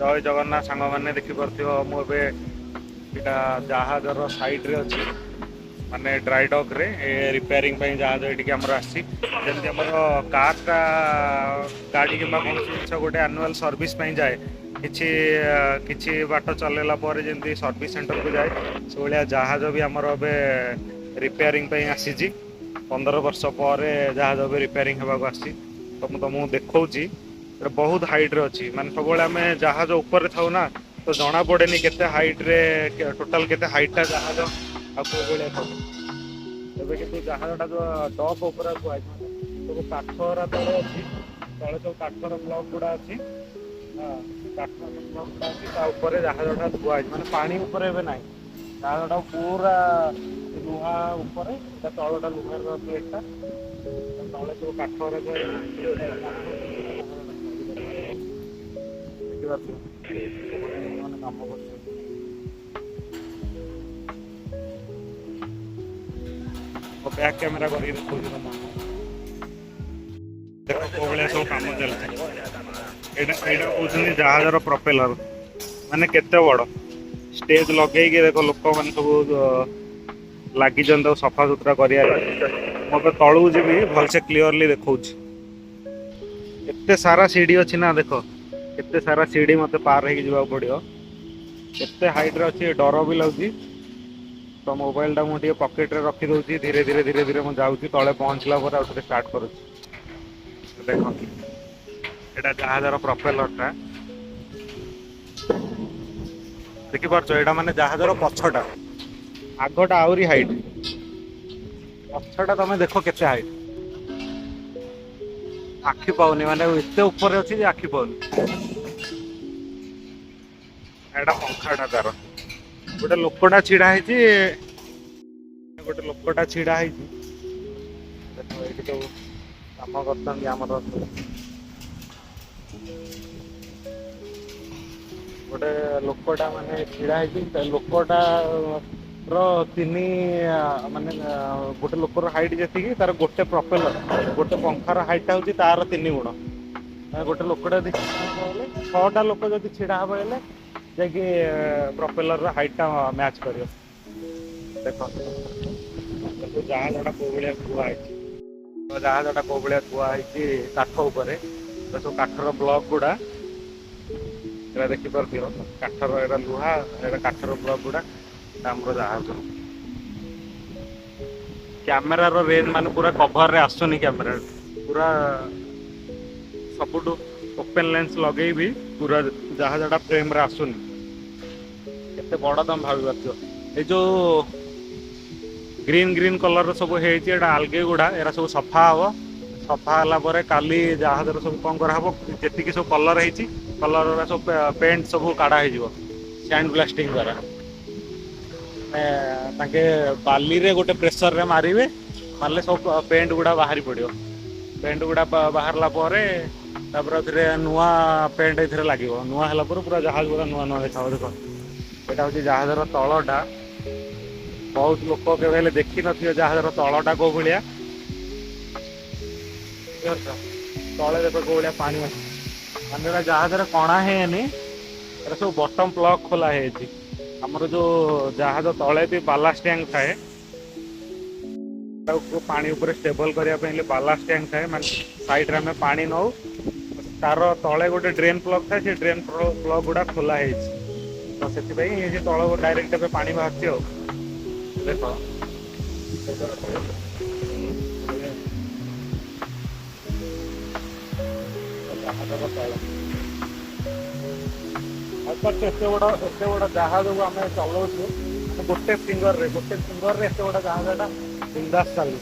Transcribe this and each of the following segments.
जय जगन्नाथ सांग मैंने देखिपे मुझे इटा जहाजर साइड रे अच्छी माने ड्राई डॉक रे रिपेयरिंग पे जहाज ये आमर आमर कारटा गाड़ी कि कौन जिन गोटे आनुआल सर्विस जाए किछि बाट चलैला जमी सर्विस सेंटर को जाए से भाया जहाज भी आमर रिपेयरिंग पे आसी 15 वर्ष पर जहाज भी रिपेयरिंग होगा आसी तो मुझे तुमको देखी बहुत हाइट रे अच्छी माने सब आम जहाज ऊपर था ना तो जना पड़े केते हाइट रे टोटाल केते हाइटा जहाज आगे कि जहाजटा जो डक उपर सब काठरा तले अच्छी तले सब काठर ब्लक गुड़ा अच्छी काठर ब्लक गुड़ा अच्छी जहाजटा धुआ माने पानी उपर ना जहाजटा पूरा लुहा उपर तलटा लुहार प्लेटा तले सब काठर काम कर बैक कैमेरा करके देखो सब कम चलती कहते जहाजर प्रोपेलर माने केते बड़ स्टेज लगे देखो लोक मैंने सब लगी सफा सुतरा कर तलू जी भलसे क्लीयरली देखा एते सारा सीढ़ी अच्छी ना देख केते सारा सीढ़ी मत पार हो पड़ो केते हाइट रे अच्छी डर भी लगे तो मोबाइल टा मुझे पकेट रे रखी दूसरी धीरे धीरे धीरे धीरे मुझे जाऊँगी तले पहुँचला स्टार्ट कर देख ये जहाजर प्रोपेलरटा देखिपार यहाँ माने जहाजर पछटा आगटा आहरी हाइट पछटा तुम देख केते हाइट आखि पाऊनी माने एते ऊपर अच्छी आखि पाऊनी एटा पंखाटा तार गोटे लोकटा छिड़ा गोटे लोकटा छिड़ा तो काम कर गोटे लोकटा माने छिड़ा लोकटा तीन माने गोटे लोकर हाइट जी तार गोटे प्रोपेलर गोटे पंखार हाइटा हूँ तार 3 गुण गोटे लोकटा यदि 6टा लोक जब छिड़ा हे बोले जाकि प्रोपेलर हाइटा मैच कर देख जहाजटा कौ भाया थुआई जहाजटा कौ भाया थुआई काठ उपर सब काठर ब्लक गुड़ा देखिपार काठर एटा लुहा एटा काठर ब्लक गुड़ा आमर जहाज कैमेरार रेंज मान पूरा कभर रे आसुनी कैमेरा पूरा सबुठू ओपन लेंस लगे भी पूरा जहाजटा फ्रेम रे आसुनी केते बड़ तुम भावी पार्थ ये जो ग्रीन ग्रीन कलर सब है आलगे गुड़ा एरा सब सफा हम सफा है काली जहाज सब कौन कराब जी सब कलर है कलर सब पेंट सब काढ़ा हो सैंड ब्लास्टिंग द्वारा ताके बाली रे गोटे प्रेसर रे मारिबे मारले सब पेंट गुड़ा बाहरी पड़ो पेंट गुड़ा बाहरला फिर नुआ पेंट ये लगे नुआ है पूरा जहाज पूरा नुआ नुआ देखा देख यहाँ हूँ जहाजर तलटा बहुत लोक के देखी न जहाजर तलटा कौ भाया तले देख कौ भाया पानी माने जहाजर कणा है सब बटम प्लग खोला है आमर जो जहाज तले भी बालास्ट टैंक थाए पानी ऊपर स्टेबल करने बालास्ट टैंक थाए माने साइड रे हमें पानी नौ तार तले गोटे ड्रेन प्लग थाए से ड्रेन प्लग गुड़ा खोला है तो से तल डायरेक्ट ए पानी बाहर देख एत बड़ा जहाज को आम चलाऊ गोटे फिंगर रे एत बड़ा जहाजटा बिंदास चलू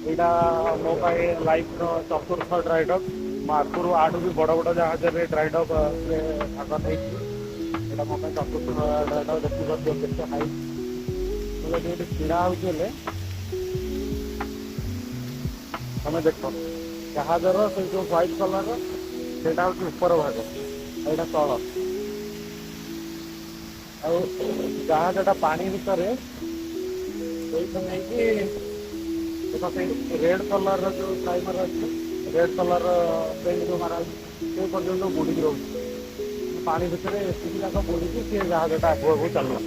यहाँ मो लाइफ चतुर्थ ड्राइडक आगुरी आठ भी बड़ बड़ जहाज ड्राइडक भाग नहीं यहाँ मो चतुर्थ ड्राइडक देखिए हाइट छड़ा होते तुम देख जहाजर से जो व्हाइट कलर सेटा हूँ ऊपर भाग यहाँ तल जहाजटा पानी भितर नहीं रेड कलर जो प्राइमर अच्छे रेड कलर पेंट जो मारा से पर्यटन बुड़ी रोचे पानी भितर एतिक जाक बुड़ी सी जहाजटा आगू आगू चलू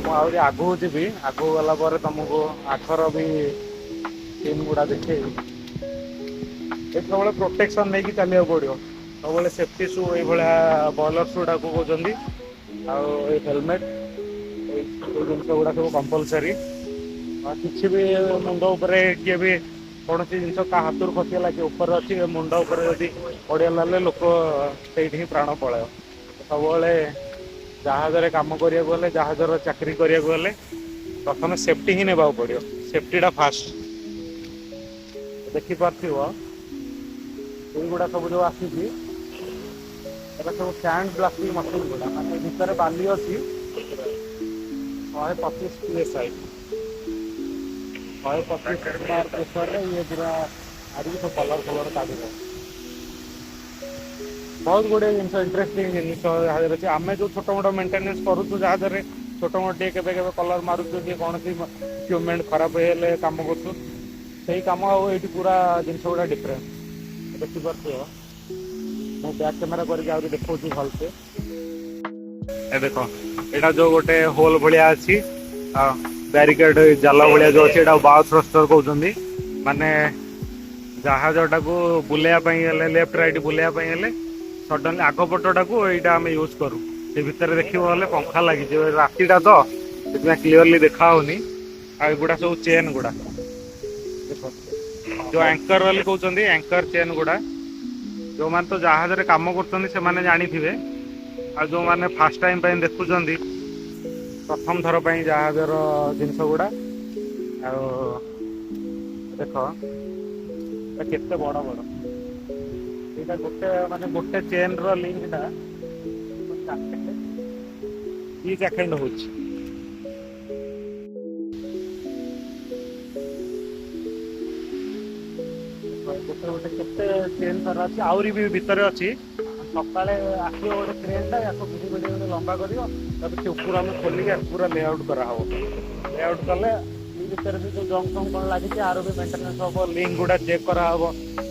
मुझे आगू जी आगू गला तुमको आखर भी सीन गुड़ा देखे सब प्रोटेक्शन नहीं चलिए पड़ो सब सेफ्टी शू ये बॉलर शूटा को कहते हेलमेट जिन गुड़ा सब कंपलसरी किसी भी मुंड उपर किए भी कौन सी जिन हाथ खसीगला कि ऊपर अच्छी मुंड उपर जब पड़गला लोक से प्राण पलय सब जहाज कम करने जहाज चाकरी करने प्रथम सेफ्टी ही नेबा पड़ो सेफ्टीटा फास्ट देखिपार गुड़ा सब जो आसी सब सैंड ब्लास्टिंग मशीन गुड़ा मानते भितर बाली अच्छी 125 PSI 125 बार प्रेसर ये पूरा आदि सब कलर कलर काट बहुत गुड़े जिन इंटरेस्टिंग जिन जहाज अच्छे आम जो छोट मोट मेन्टेनेंस करूँ जहाज छोट मोट के कलर मारुचु कौन सी इक्विपमेंट खराब हेल्ले कम कर कम आई पूरा जिन गुड़ा डिफरेन्स देखिपे मो बैक कैमेरा करके देखा भलसे देख यहाँ जो गोटे होल भाया अच्छी बैरिकेड जाल भाया जो अच्छे बाउ थ्रस्टर कहते माने जहाजटा को बुलाइले लेफ्ट राइट बुलाइले सडनली आगपटा को यहाँ आम यूज करूँ से भितर देखिए पंखा लगी रातिटा तो क्लीयरली देखा आगुड़ा सब चेन गुड़ा देख जो एंकर वाली कहते एंकर चेन गुड़ा जो मैंने तो जहाज रे काम कर जानी आ जो मैंने फास्ट टाइम देखुं प्रथम थर जहाजर जिनस गुड़ा देख केते बड़ बड़ यहाँ गोटे माने गोटे चेन रो लिंकटा 2 सेकेंड हो गोटे गोटे केते चेन सारा अच्छी आहरी भी भितर अच्छी सकाଳେ ଆସିବ ଗୋଟେ କ୍ରେନ୍ଟା ୟାକୁ ଭିଡ଼ି ଭିଡ଼ି ଗୋଟେ ଲମ୍ବା କରିବ ତାପରେ ସେ ଉପରୁ ଆମେ ଖୋଲିକି ପୁରା ଲେଆଉଟ୍ କରାହେବ ଲେଆଉଟ୍ କଲେ ଇ ଭିତରେ ବି ଯେଉଁ ଜଙ୍କ୍ ଫଙ୍କ୍ କ'ଣ ଲାଗିଛି ଆର ବି ମେଣ୍ଟେନାନ୍ସ ହେବ ଲିଙ୍କ୍ ଗୁଡ଼ା ଚେକ୍ କରାହେବ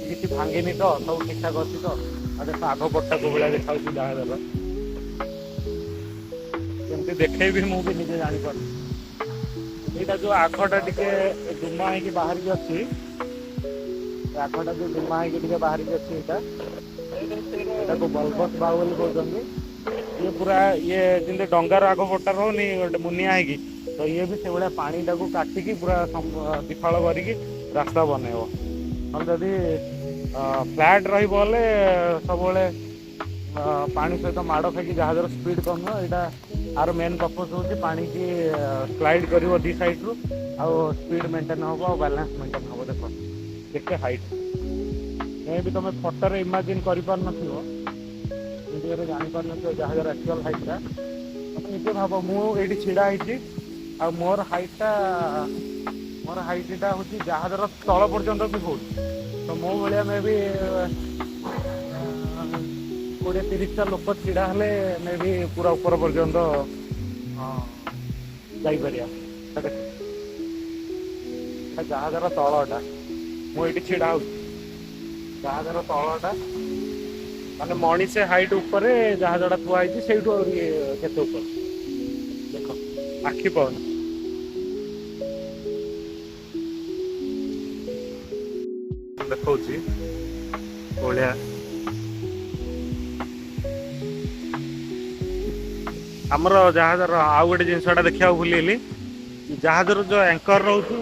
କିଛି ଭାଙ୍ଗିନି ତ ସବୁ ଠିକ୍ଠାକ୍ ଅଛି ତ ଆଉ ଦେଖ ଆଗ ପଟଟା କେଉଁ ଭଳିଆ ଦେଖାଉଛି ଜାହାଜର କେମିତି ଦେଖେଇବି ମୁଁ ବି ନିଜେ ଜାଣିପାରୁନି ଏଇଟା ଯେଉଁ ଆଗଟା ଟିକେ ଦୁମା ହେଇକି ବାହାରିକି ଅଛି ଆଗଟା ଯେଉଁ ଦୁମା ହେଇକି ଟିକେ ବାହାରିକି ଅଛି ଏଇଟା को बलबस बाहु कहते ये पूरा ये जमी डंगार आग पटा रोनी गोटे मुनिया है तो ये भी से भाया पानी टाक काटिकी पूरा विफल करके रास्ता बनइब ना जदि फ्लैट रही सब पानी सहित माड़ खाई जहाजर स्पीड कम यहाँ आर मेन पर्पज हूँ पानी की स्लाइड कर दी साइड रू आउ स्पीड मेंटेन हम और बैलेंस मेंटेन हम देख केते हाइट मे भी तुम फटो इमाजिन कर जापार जहाजर एक्चुअल हाइटा तुम निजे भाव मुझे छिड़ा आ मोर हाइटा हूँ जहाजर तल पर्यंत भी हो तो मो भाया मे भी 20-30 लोक छिड़ा हेले मे भी पूरा ऊपर पर्यंत जापर जहाजर तलटा मुझे छिड़ा हूँ जहाजर तलटा माने मनीषे हाइट ऊपर जहाजटा थुआई से केते ऊपर देख आखि पाउन देखौची ओलिया हमर जहाजर आउ गोटे जिनसटा देखा भूली जहाजर जो एंकर रोची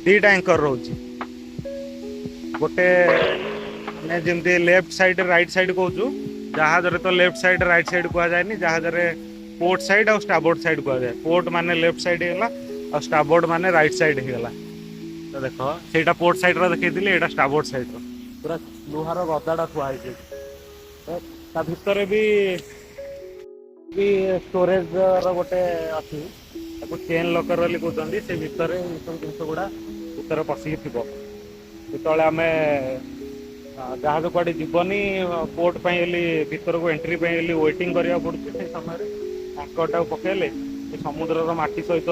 2टा एंकर रोची गोटे जमी लेफ्ट साइड राइट साइड कहूँ जहाज तो लेफ्ट साइड राइट साइड कह जाए जहाज पोर्ट साइड और स्टाबोर्ड साइड कह जाए पोर्ट माने लेफ्ट साइड होगा और स्टाबोर्ड माने राइट साइड होगा तो देख से पोर्ट साइड देखी यहाँ स्टाबोर्ड साइड पूरा लुहार गदाटा थुआई भितर भी स्टोरेज रोटे अच्छी चेन लकर बोली कहते से भितर सब जिन गुड़ा भितर पशिकी थी जो आम जहाज कड़े जीवनी पोर्ट भर को एंट्री वेटिंग करा पड़े से समय आंकरटा पकड़े समुद्र माटी सहित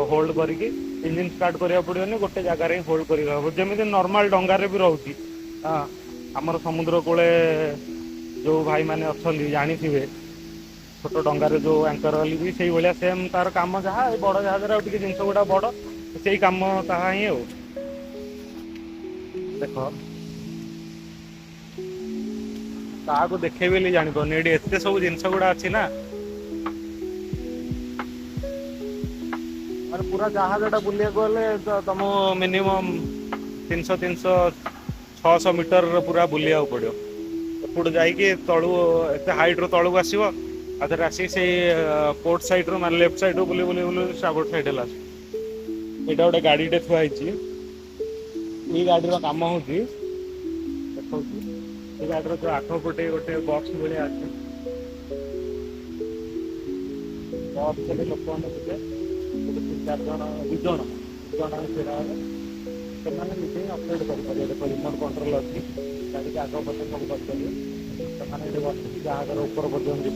होल्ड करके इंजिन स्टार्ट करा पड़ोनी गोटे जगार ही होल्ड कर जमी नॉर्मल डंगार भी रोचे। हाँ आमर समुद्र कूले जो भाई मैंने अच्छा जानी छोट डंगार जो एंकर वाली भी से भाया सेम तार कम जहाँ बड़ जहाज जिन गुड़ा बड़ से कम ताहा ही देख ताको देखे भी जानी पानी ये एत सब जिन गुड़ा अच्छी ना पूरा जहाजटा बुलिया गले तुम मिनिमम 300-600 मीटर पूरा बुलिया पड़ो एपट जाकि तलू एत हाइट रू तलू आसो आधे आसिक से पोर्ट साइड रू माने लेफ्ट साइड रू बुले बुले बुले स्टाबोर्ड साइड है यहाँ गोटे गाड़ीटे थुआई ये गाड़ी कम हो गाड़ी जो आठ पटे गोटे बक्स भाया अच्छे बक्स लोक मैंने 3-4 जन 2 जन छड़ा से निजे अपडेट करेंगे देखो रिमोट कंट्रोल अच्छी गाड़ी के आग पटे सब करेंगे से बस जहाज ऊपर पर्यटन जी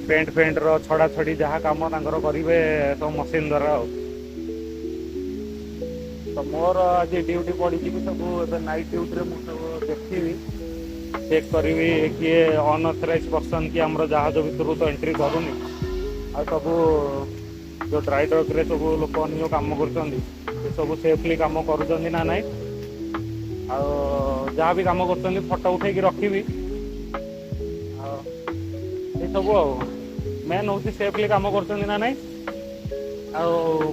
पेंट फेंट छड़ा छड़ी जहाँ कम करेंगे सब मशीन द्वारा तो मोर आज ड्यूटी पड़ी सब नाइट ड्यूटी सब देखी चेक करी किए अनअथराइज पर्सन कि आम जहाज भितर तो एंट्री करूनी आ सब जो ड्राई डॉक रे सब लोक अन्य कम कर सब सेफली कम कर ना नाई जहाँ भी कम कर फोटो उठे रखी सब मेन हूँ सेफली कम कर ना नाई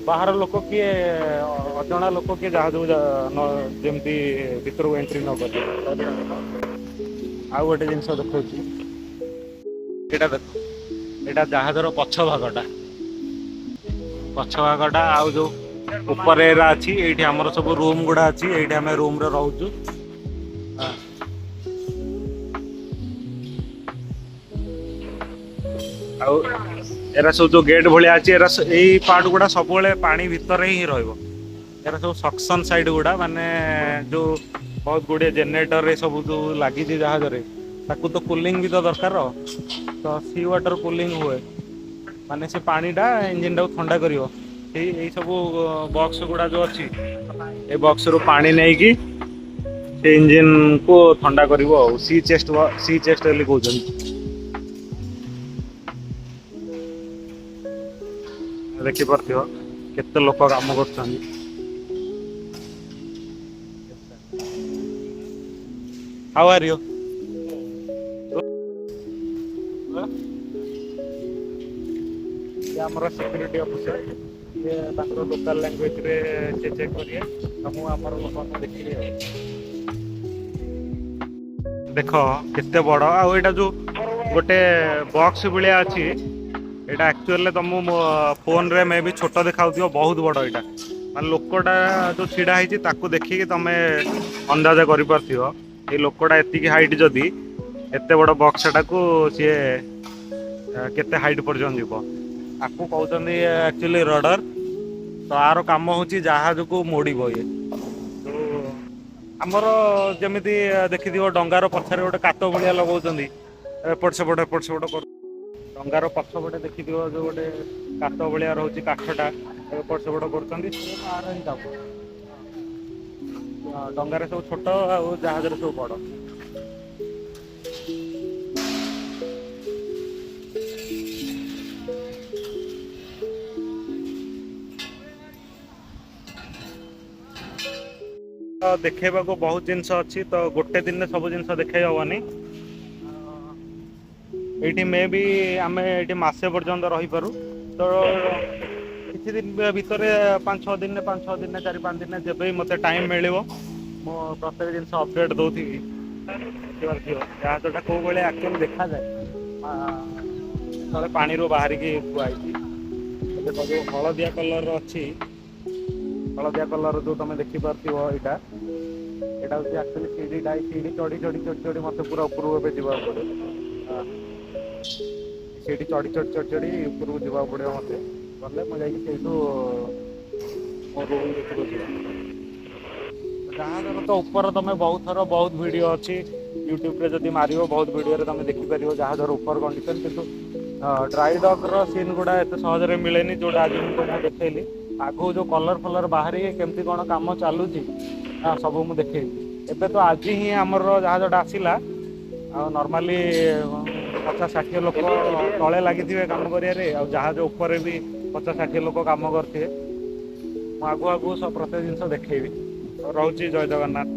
बाहर लोक किए अजणा लोक किए जहाज जमती भितर एंट्री न कर आ गोटे जिन देखा देख यहाँ जहाजर पछ भागटा आउ जो ऊपर एरा अच्छी ये आमर सब रूम गुड़ा अच्छी ये आम रूम रे रोचु एरा सब जो गेट भाया अच्छी एरा यही पार्ट गुड़ा सब पानी भितर ही रहा सब सक्शन साइड गुड़ा माने जो बहुत गुड़े जेनेरेटर सब जो लगी जहाज ताकू तो कूलिंग भी तो दरकार तो सी वाटर कूलिंग हुए माने से पानी टा इंजिन टा ठंडा करियो यही सब बॉक्स गुड़ा जो अच्छी ए बॉक्स रू पानी नहीं कि से इंजिन को ठंडा करिवो सी चेस्ट बोली कहउछन देखि परथियो केते लोक काम करछन हाउ आर यू आमर सिक्यूरीटी ऑफिसर ये लोकल लैंग्वेज रे चेक करिए हम आमर लोक देखिए देख केते बड़ आ एटा जो गोटे बॉक्स भाया अच्छी यहाँ एक्चुअली तुम फोन रे मे भी छोट देखा बहुत बड़ यहाँ मान लोकटा जो छिड़ा है ताकू देखिए तुम अंदाजा कर लोकटा एति हाइट जदि एत बड़ बक्सटा को सी केते हाइट पर्यटन जीव आपको कहते एक्चुअली रडर तो आर कम हो जहाज को मोड़ब ये तो आमर जमी देखी डंगार पछारे गोटे कात भाया लगाउछन एपट सेपट कर डंगार पछपटे देखी जो गोटे कात भाया रोचे काठटा एपट सेपट कर डंगार सब छोट जहाज सब बड़ देखा बहुत जिनस अच्छी तो गोटे दिन में सब जिन देखे हेनी ये मे भी आम ये मसे पर्यंत रही पारू तो किसी दिन भितर 5-6 दिन 4-5 दिन जब भी मत टाइम मिले मो प्रत्येक जिन अपडेट दौथी जहाजटा कौ भाई एक्चुअली देखा जाए पानी रू बाहर की थुआई जो हलदिया कलर अच्छी हलदिया कलर जो तुम देखिपार यहाँ यहाँ हूँ एक्चुअली सीढ़ीटा सीढ़ी चढ़ी चढ़ी चढ़ी चढ़ी मत पूरा उपरको जावाक पड़े सीढ़ी चढ़ी चढ़ी चढ़ी चढ़ी उपरको जावाक पड़े मत गले मुझे मो रूम जहाजर तो ऊपर तुम बहुत थर बहुत वीडियो अच्छी यूट्यूब रे जदि मारियो बहुत वीडियो तुम देखिपार जहाजर ऊपर कंडीशन किंतु ड्राई डॉग सीन गुड़ा एत सहजरे मिलेनि जोटा आज मुझे देखली आगु जो कलर फलर बाहरी केमती कौन काम चलुची सब मुझे देखी एबे तो आज ही आमर जहाजटा आसला नॉर्मली 50-60 लोक तले लगी काम करिया जहाज उपर भी 50-60 लोक काम करते आगु आगु सब प्रत्येक जिन देखी रोचे जय जगन्नाथ।